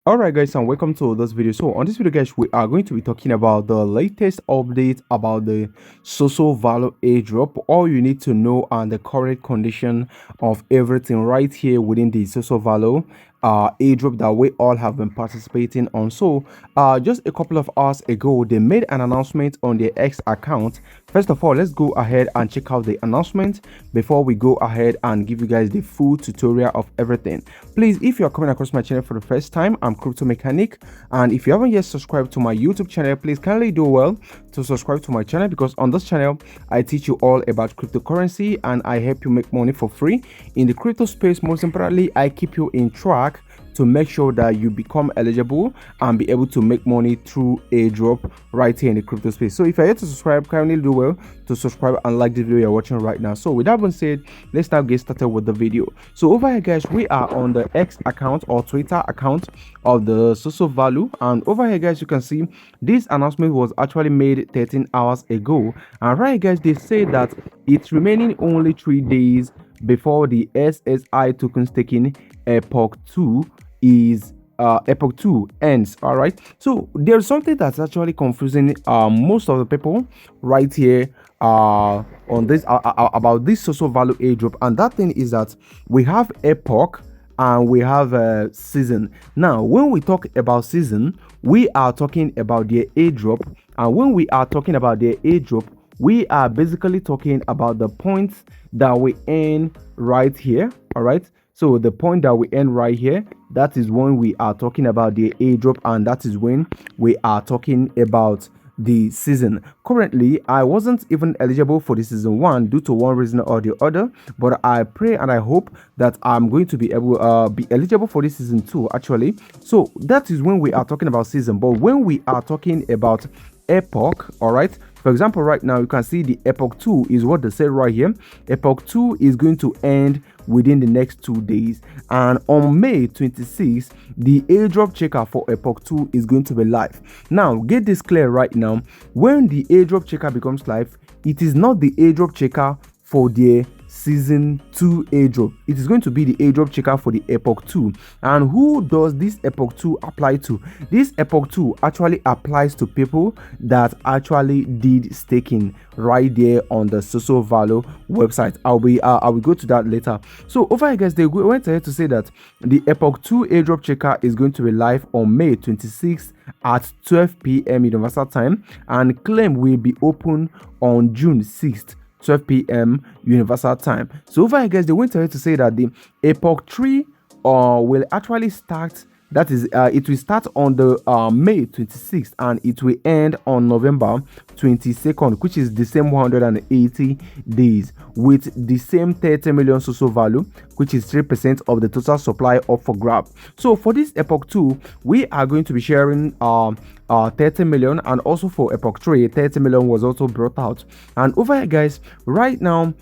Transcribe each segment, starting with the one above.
Alright guys, and welcome to this video. So on this video guys, we are going to be talking about the latest update about the Sosovalue airdrop, all you need to know, and the correct condition of everything right here within the Sosovalue airdrop that we all have been participating on. So just a couple of hours ago, they made an announcement on their X account. First of all, let's go ahead and check out the announcement before we go ahead and give you guys the full tutorial of everything. Please, if you are coming across my channel for the first time, I'm Crypto Mechanic, and if you haven't yet subscribed to my YouTube channel, please kindly do well to subscribe to my channel, because on this channel I teach you all about cryptocurrency and I help you make money for free in the crypto space. Most importantly, I keep you in track to make sure that you become eligible and be able to make money through airdrop right here in the crypto space. So if you're yet to subscribe, kindly do well to subscribe and like the video you're watching right now. So with that being said, let's now get started with the video. So over here guys, we are on the X account or Twitter account of the Sosovalue, and over here guys, you can see this announcement was actually made 13 hours ago. And right guys, they say that it's remaining only 3 days before the SSI token staking Epoch 2 is Epoch 2 ends. All right, so there's something that's actually confusing most of the people right here on this about this Sosovalue airdrop, and that thing is that we have Epoch and we have a season. Now when we talk about season, we are talking about the airdrop, and when we are talking about the airdrop, we are basically talking about the points that we earn right here. All right, so the point that we earn right here, that is when we are talking about the airdrop, and that is when we are talking about the season. Currently I wasn't even eligible for the season 1 due to one reason or the other, but I pray and I hope that I'm going to be able be eligible for this season 2 actually. So that is when we are talking about season. But when we are talking about Epoch, all right, for example, right now you can see the Epoch 2 is what they said right here. Epoch 2 is going to end within the next 2 days, and on May 26th the airdrop checker for Epoch 2 is going to be live. Now get this clear right now, when the airdrop checker becomes live, it is not the airdrop checker for the season 2 airdrop. It is going to be the airdrop checker for the Epoch 2. And who does this Epoch 2 apply to? This Epoch 2 actually applies to people that actually did staking right there on the Sosovalue website. I will go to that later. So over here guys, they went ahead to say that the Epoch 2 airdrop checker is going to be live on May 26th at 12 p.m. Universal Time, and claim will be open on June 6th 12 p.m. Universal Time. So over here guys, they went ahead to say that the Epoch 3 will actually start, that is it will start on the May 26th and it will end on November 22nd, which is the same 180 days with the same 30 million Sosovalue, which is 3% of the total supply up for grab. So for this Epoch 2, we are going to be sharing 30 million, and also for Epoch 3 30 million was also brought out. And over here guys, right now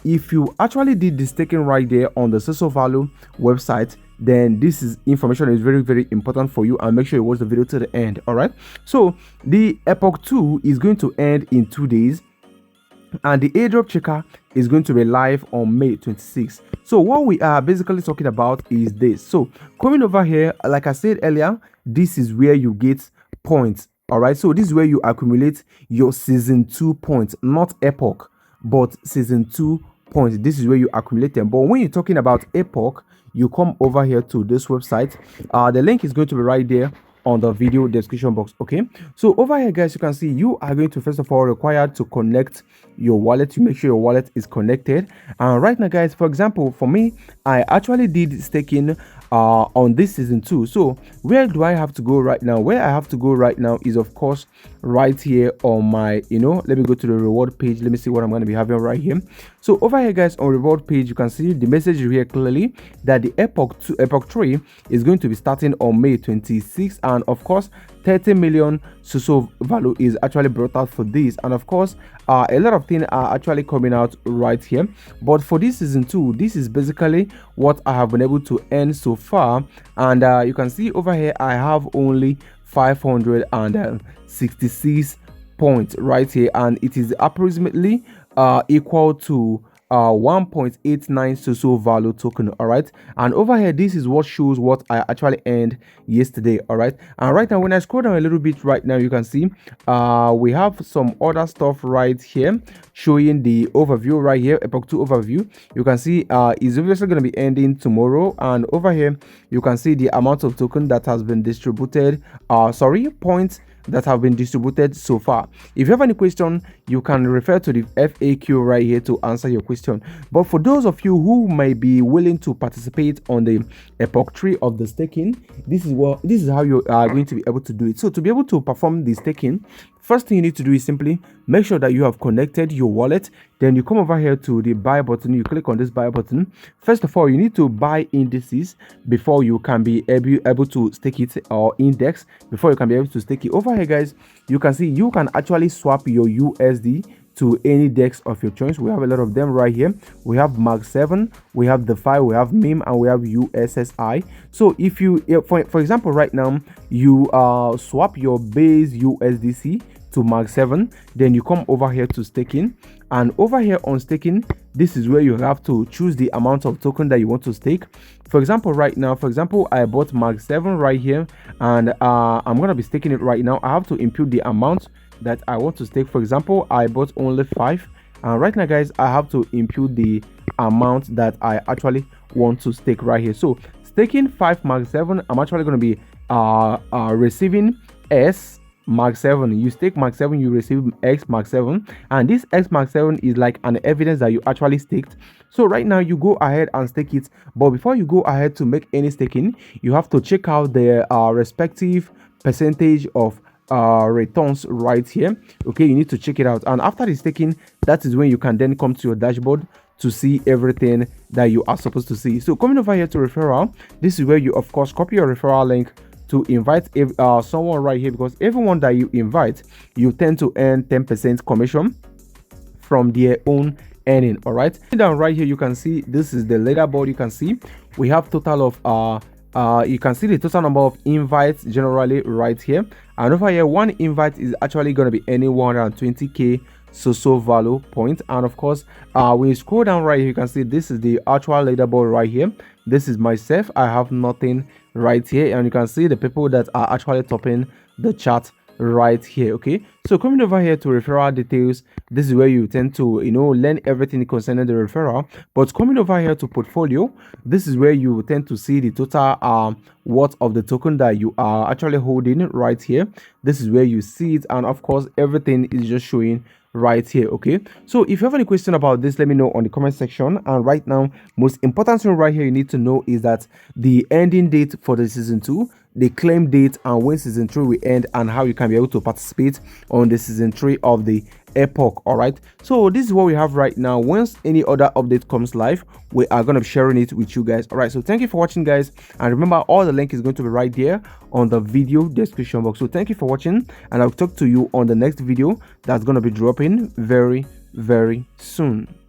if you actually did the staking right there on the Sosovalue website, then this is information is very important for you, and make sure you watch the video to the end. All right, so the Epoch 2 is going to end in 2 days, and the airdrop checker is going to be live on May 26th. So what we are basically talking about is this. So coming over here, like I said earlier, this is where you get points. All right, so this is where you accumulate your season 2 points, not Epoch, but season 2 points. This is where you accumulate them. But when you're talking about Epoch, you come over here to this website. The link is going to be right there on the video description box. Okay, so over here guys, you can see you are going to first of all required to connect your wallet. You make sure your wallet is connected. And right now guys, for example, for me, I actually did staking on this season 2. So where do I have to go right now? Where I have to go right now is of course right here on my, let me go to the reward page. Let me see what I'm going to be having right here. So over here guys, on reward page, you can see the message here clearly that the Epoch 3 is going to be starting on May 26th, and of course 30 million Sosovalue is actually brought out for this. And of course a lot of things are actually coming out right here, but for this season 2, this is basically what I have been able to earn so far. And you can see over here I have only 566 points right here, and it is approximately equal to 1.89 Sosovalue token. All right, and over here this is what shows what I actually earned yesterday. All right, and right now when I scroll down a little bit right now, you can see we have some other stuff right here showing the overview right here, Epoch 2 overview. You can see it's obviously going to be ending tomorrow, and over here you can see the amount of token that has been distributed, points that have been distributed so far. If you have any question, you can refer to the FAQ right here to answer your question. But for those of you who may be willing to participate on the Epoch tree of the staking, this is how you are going to be able to do it. So to be able to perform the staking, first thing you need to do is simply make sure that you have connected your wallet. Then you come over here to the buy button. You click on this buy button. First of all, you need to buy indices before you can be able to stake it, or index before you can be able to stake it. Over here, guys, you can see you can actually swap your USD to any DEX of your choice. We have a lot of them right here. We have Mark 7, we have DeFi, we have meme, and we have USSI. So if you, for example, right now you swap your base USDC to Mark 7, then you come over here to staking, and over here on staking, this is where you have to choose the amount of token that you want to stake. For example, right now, I bought Mark 7 right here, and I'm gonna be staking it right now. I have to input the amount that I want to stake. For example, I bought only 5, and right now, guys, I have to input the amount that I actually want to stake right here. So staking 5 Mark 7, I'm actually going to be receiving S Mark 7. You stake Mark 7, you receive X Mark 7, and this X Mark 7 is like an evidence that you actually staked. So right now you go ahead and stake it, but before you go ahead to make any staking, you have to check out the respective percentage of returns right here. Okay, you need to check it out, and after the staking, that is when you can then come to your dashboard to see everything that you are supposed to see. So coming over here to referral, this is where you of course copy your referral link to invite someone right here, because everyone that you invite, you tend to earn 10% commission from their own earning. All right, down right here you can see this is the leaderboard. You can see we have total of you can see the total number of invites generally right here, and over here one invite is actually going to be earning 120k Sosovalue points. And of course when you scroll down right here, you can see this is the actual leaderboard right here. This is myself, I have nothing right here, and you can see the people that are actually topping the chart right here. Okay, so coming over here to referral details, this is where you tend to learn everything concerning the referral. But coming over here to portfolio, this is where you tend to see the total worth of the token that you are actually holding right here. This is where you see it, and of course everything is just showing right here. Okay, so if you have any question about this, let me know on the comment section. And right now, most important thing right here you need to know is that the ending date for the season 2, the claim date, and when season 3 will end, and how you can be able to participate on the season 3 of the Epoch. All right, so this is what we have right now. Once any other update comes live, we are going to be sharing it with you guys. All right, so thank you for watching, guys, and remember, all the link is going to be right there on the video description box. So thank you for watching, and I'll talk to you on the next video that's going to be dropping very soon.